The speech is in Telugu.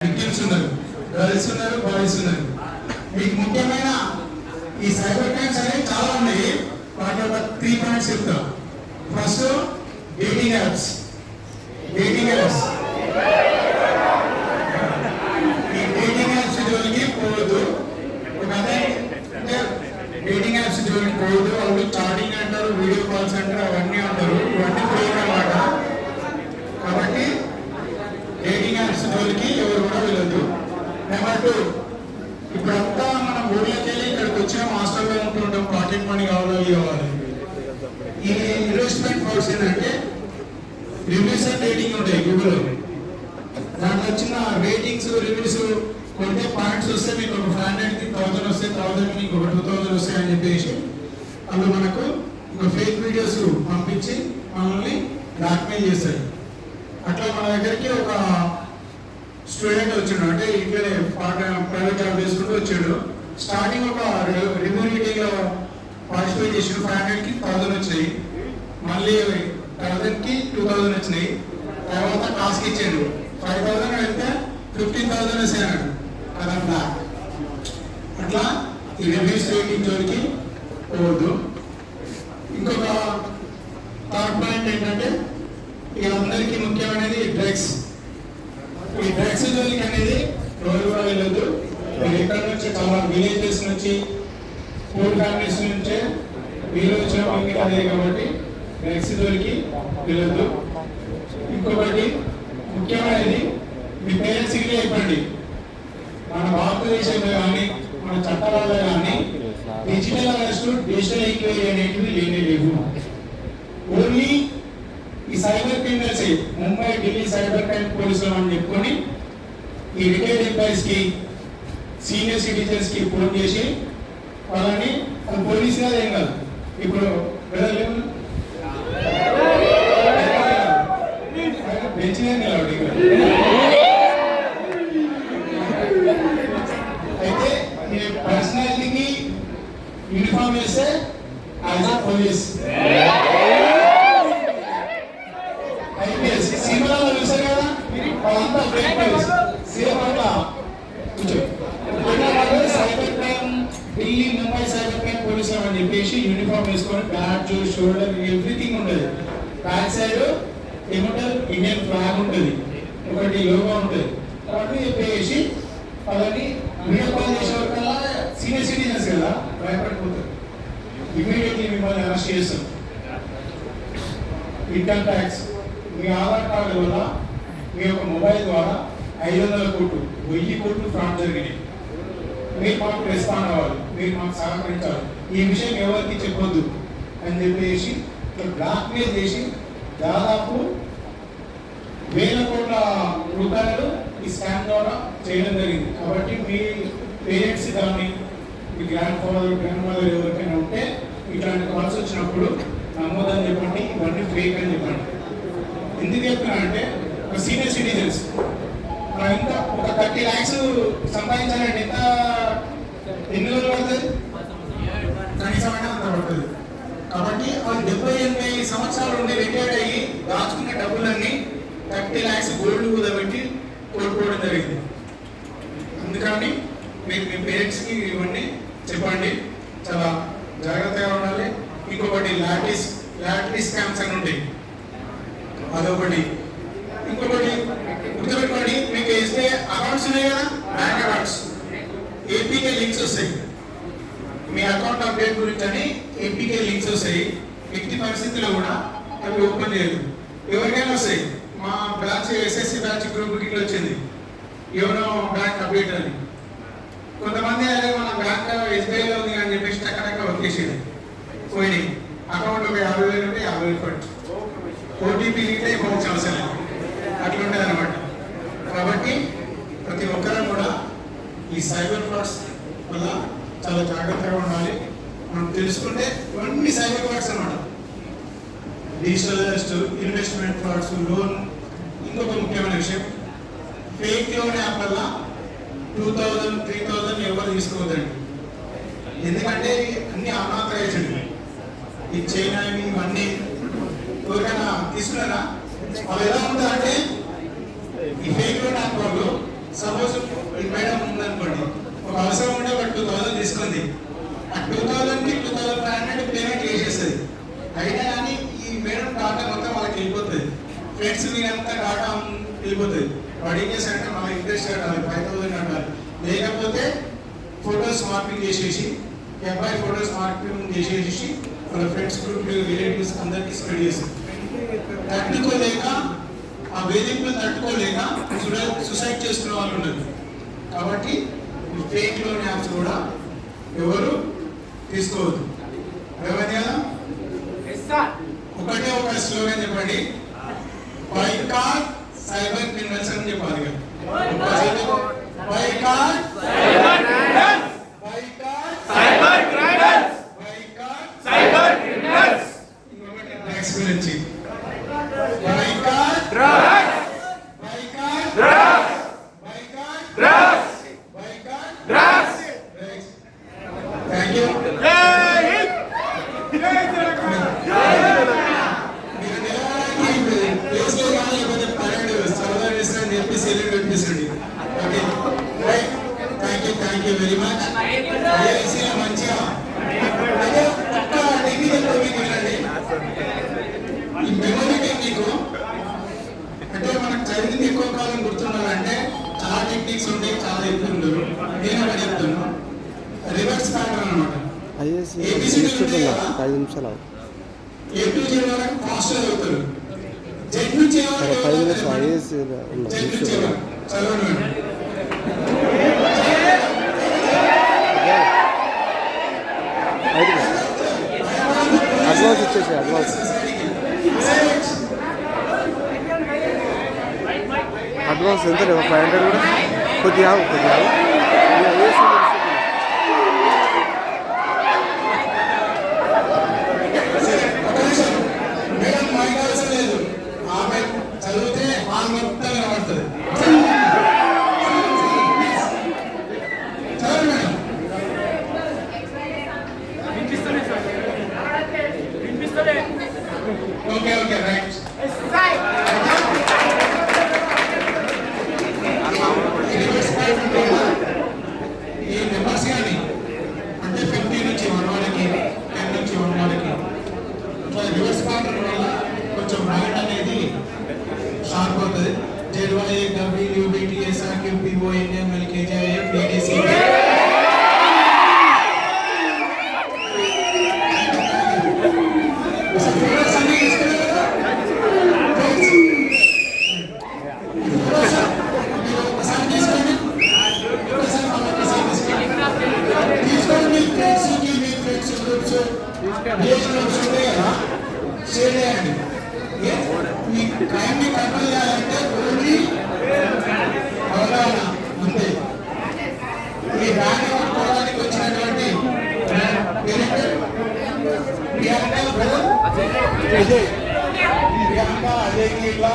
విక్టిమ్స్ ఉన్నారు, గర్ల్స్ ఉన్నారు, బాయ్స్ ఉన్నారు. మీకు ముఖ్యమైన ఈ సైబర్ క్రైమ్స్ అనేవి చాలా ఉన్నాయి. వాటి ఒక 3 పాయింట్స్ చెప్తాం. First dating apps. Dating apps ఈ డేటింగ్ యాప్స్ జోలికి పోవద్దు. ఒక అదే డేటింగ్ యాప్స్ జోలికి పోవద్దు. వాళ్ళు చాటింగ్ అంటారు, వీడియో కాల్స్ అంటారు, అవన్నీ అంటారు. ఇవన్నీ ఫేక్ అన్నమాట. కాబట్టి డేటింగ్ యాప్స్ జోలికి ఎవరు కూడా వెళ్ళొద్దు. నెంబర్ 2, ఇప్పుడంతా మనం ఊళ్ళకి వెళ్ళి ఇక్కడికి వచ్చిన హాస్టల్లో ఉంటుంటాం. పాకెట్ మనీ కావాలి. ఈ ఇన్వెస్ట్మెంట్ ఫండ్స్ ఏంటంటే రివ్యూస్ అండ్ రేటింగ్ ఉంటాయి గూగుల్లో. దాంట్లో వచ్చిన రేటింగ్స్, రివ్యూస్ కొంటే పాయింట్స్ వస్తే మీకు ఒక 500కి 1000 వస్తే, 1000కి మీకు ఒక 2000 వస్తాయి అని చెప్పేసి వాళ్ళు మనకు ఒక ఫేక్ వీడియోస్ పంపించి మనల్ని బ్లాక్మెయిల్ చేస్తారు. అట్లా మన దగ్గరికి ఒక స్టూడెంట్ వచ్చాడు. అంటే ఇట్లనే ప్రైవేట్ జాబ్ చేసుకుంటూ వచ్చాడు. స్టార్టింగ్ ఒక రివ్యూ మీటింగ్ లో పార్టిసిపేట్ చేసాడు. 500కి 1000 వచ్చినాయి. మళ్ళీ 1000కి 2000 వచ్చినాయి. తర్వాత టాస్క్ ఇచ్చాడు. 5000 వెళ్తే 15,000 వేసాడు. అదంతా అట్లా ఈ రివ్యూస్ రేటింగ్ జోలికి పోవద్దు. ఇంకొక థర్డ్ పాయింట్ ఏంటంటే ఇక అందరికీ ముఖ్యమైనది డ్రగ్స్. ఈ డ్రగ్స్ జోలికి అనేది ఎవరు కూడా వెళ్ళొద్దు. మీరు ఎక్కడి నుంచి చాలా విలేజెస్ నుంచి, పూర్ ఫ్యామిలీస్ నుంచే వీళ్ళు వచ్చిన వాళ్ళకి అదే. కాబట్టి డ్రగ్స్ జోలికి వెళ్ళొద్దు. ఇంకొకటి ముఖ్యమైనది మీ పేరెంట్స్కి చెప్పండి. మన భారతదేశంలో కానీ మన చట్టాలలో కానీ డిజిటల్ అరెస్ట్, డిజిటల్ ఎంక్వైరీ అనేటివి లేవు. ఓన్లీ ఈ cyber criminals, Mumbai, Delhi cyber crime పోలీసులు అని చెప్పుకొని ఈ రిటైర్డ్ ఎంప్లాయీస్ కి, సీనియర్ సిటిజన్స్ కి ఫోన్ చేసి వాళ్ళని పోలీసు కాదు, ఏం కాదు. ఇప్పుడు అయితే పర్సనాలిటీకి యూనిఫామ్ వేస్తే యాజ్ అ పోలీస్, సినిమాలో చూసారు కదా, వాళ్ళంతా cyber crime Delhi, Mumbai cyber crime పోలీసులు అని చెప్పేసి యూనిఫామ్ వేసుకొని బ్యాడ్జ్, షోల్డర్, ఎవ్రీథింగ్ ఉంటుంది. బ్యాక్ సైడ్ ఏమంటారు, ఇండియన్ ఫ్లాగ్ ఉంటుంది, ఒకటి లోగో ఉంటుంది. కాబట్టి చెప్పేసి వాళ్ళని వీడియో కాల్ చేసే వరకల్లా సీనియర్ సిటిజన్స్ కదా భయపడిపోతారు. ఇమీడియట్లీ మిమ్మల్ని అరెస్ట్ చేస్తారు. ఇన్కమ్ ట్యాక్స్, మీ ఆధార్ కార్డు వల్ల మీ యొక్క మొబైల్ ద్వారా 500 కోట్లు, 1000 కోట్లు ఫ్రాడ్ జరిగినాయి. మీరు మాకు రెస్పాండ్ అవ్వాలి, మీరు మాకు సహకరించాలి. ఈ విషయం ఎవరికి చెప్పొద్దు అని చెప్పేసి బ్లాక్మెయిల్ చేసి దాదాపు 1000 కోట్ల రూపాయలు ఈ స్కామ్ ద్వారా చేయడం జరిగింది. కాబట్టి మీ పేరెంట్స్ కానీ మీ గ్రాండ్ ఫాదర్, గ్రాండ్ మదర్ ఎవరికైనా ఉంటే ఇట్లాంటి కాల్స్ వచ్చినప్పుడు నమ్మోదని చెప్పండి, ఇవన్నీ ఫేక్ అని చెప్పండి. ఎందుకు చెప్తున్నా అంటే ఒక సీనియర్ సిటిజన్స్ ఎంత ఒక 30 lakhs సంపాదించాలంటే ఎన్ని రోజులు పడుతుంది? కనీసం అంటే అంత పడుతుంది. కాబట్టి వాళ్ళు 70-80 సంవత్సరాలు ఉండి రిటైర్డ్ అయ్యి దాచుకున్న డబ్బులన్నీ 30 lakhs గోల్డ్ కుదబెట్టి కోల్పోవడం జరిగింది. అందుకని మీకు మీ పేరెంట్స్కి ఇవన్నీ చెప్పండి, చాలా జాగ్రత్తగా ఉండాలి. ఇంకొకటి లాటరీ స్కామ్స్ అని ఉంటాయి, అదొకటి. ఇంకొకటి గుర్తుపెట్టుకోండి, మీకు వేస్తే అకౌంట్స్ ఉన్నాయి కదా, బ్యాంక్ అకౌంట్స్, ఏపీకే లింక్స్ వస్తాయి. మీ అకౌంట్ అప్డేట్ గురించి అని ఏపీకే లింక్స్ వస్తాయి. ఎట్టి పరిస్థితుల్లో కూడా అవి ఓపెన్ చేయదు. ఎవరికైనా వస్తాయి. మా బ్యాచ్ ఎస్ఎస్సి బ్యాచ్ గ్రూప్ కింద వచ్చింది, ఎవరో బ్యాంక్ అప్డేట్ అని. కొంతమంది అదే మన బ్యాంక్ ఎస్బీఐలో ఉంది అని చెప్పేసి టక్కడక్క వచ్చేసింది, పోయినాయి. అకౌంట్ ఒక 50,000 ఉంటే 50,000 ఫండ్, ఓటీపీ లీటే ఇవ్వచ్చు అవసరం లేదు, అట్లుంటుంది అనమాట. కాబట్టి ప్రతి ఒక్కరూ కూడా ఈ సైబర్ ఫ్రాడ్స్ వల్ల చాలా జాగ్రత్తగా ఉండాలి. మనం తెలుసుకుంటే ఇవన్నీ సైబర్ ఫ్రాడ్స్ అన్నమాట. Digital arrest, investment frauds, loan. ఇంకొక ముఖ్యమైన విషయం, ఫేక్ లోన్ యాప్ వల్ల 2000, 3000 ఎవరు తీసుకోవద్దండి. ఎందుకంటే అన్ని అనాథరైజ్డ్, ఈ చైనా ఇవన్నీ ఎవరికైనా తీసుకున్నారా? అవి ఎలా ఉంటాయంటే ఈ ఫేక్ లోన్ యాప్ వాళ్ళు సపోజ్ ఒక అవసరం ఉంటే ఒక 2000 తీసుకుంది. ఆ 2000కి 2500 పేమెంట్ చేసేస్తుంది. అయినా కానీ ఈ మేడం డాటా మొత్తం వాళ్ళకి వెళ్ళిపోతుంది. ఫ్రెండ్స్ మీరంతా డాటా వెళ్ళిపోతుంది. వాడు ఏం చేస్తారంటే మళ్ళీ ఇంట్రెస్ట్ కట్టాలి, 5000 కట్టాలి. లేకపోతే ఫొటోస్ మార్పింగ్ చేసేసి అబ్బాయి ఫొటోస్ మార్పింగ్ చేసేసి వాళ్ళ ఫ్రెండ్స్ గ్రూప్ రిలేటివ్స్ అందరికీ స్ప్రెడ్ చేస్తారు. తట్టుకోలేక ఆ వేధింపులు తట్టుకోలేక సూసైడ్ చేసుకునే వాళ్ళు ఉన్నారు. కాబట్టి ఫేక్ లోన్ యాప్స్ కూడా ఎవరు తీసుకోవద్దు. అర్థమైంది కదా? ఒకటే ఒక స్లోగన్ చెప్పండి, బాయ్కాట్ సైబర్ క్రిమినల్స్ అని చెప్పాలి కదా. Boycott cyber criminals, boycott cyber criminals. ఇంకొకటి డ్రగ్స్ గురించి, boycott drugs, boycott drugs, boycott drugs, boycott drugs. Thank you. Thank you very much. మంచిగా ఈ మెమరీ టెక్నిక్ అంటే మనకు చదివింది ఎక్కువ కాలం గుర్తుండాలంటే చాలా టెక్నిక్స్ ఉంటాయి, చాలా చెప్తుంటారు. నేను ఒకటి చెప్తాను, రివర్స్ ప్యాటర్న్ అనమాట. A to Z వరకు ఫాస్ట్ చదువుతారు, Z నుంచి చదవండి. అడ్వాన్స్ ఇచ్చేసి అడ్వాన్స్ ఎంత లేవు 500 కూడా కొద్దిగా చదివితే హాల్ మొత్తం కనబడుతుంది. Okay, right. ఈ నెంబర్స్ కానీ అంటే 50 నుంచి 1 వాళ్ళకి, 10 నుంచి 1 వాళ్ళకి ఇట్లా రివర్స్ ప్యాటర్న్ వల్ల కొంచెం మైండ్ అనేది షార్ప్ అవుతుంది. JYA WBTS QPO NM KJIF BDC మీ క్రైమ్ ని కంట్రోల్ చేయాలంటే ఓన్లీ అవగాహన అంతే. మీ బ్యాన్ పట్టుకోవడానికి వచ్చినటువంటి ప్రియాంక అజయ్ ఇట్లా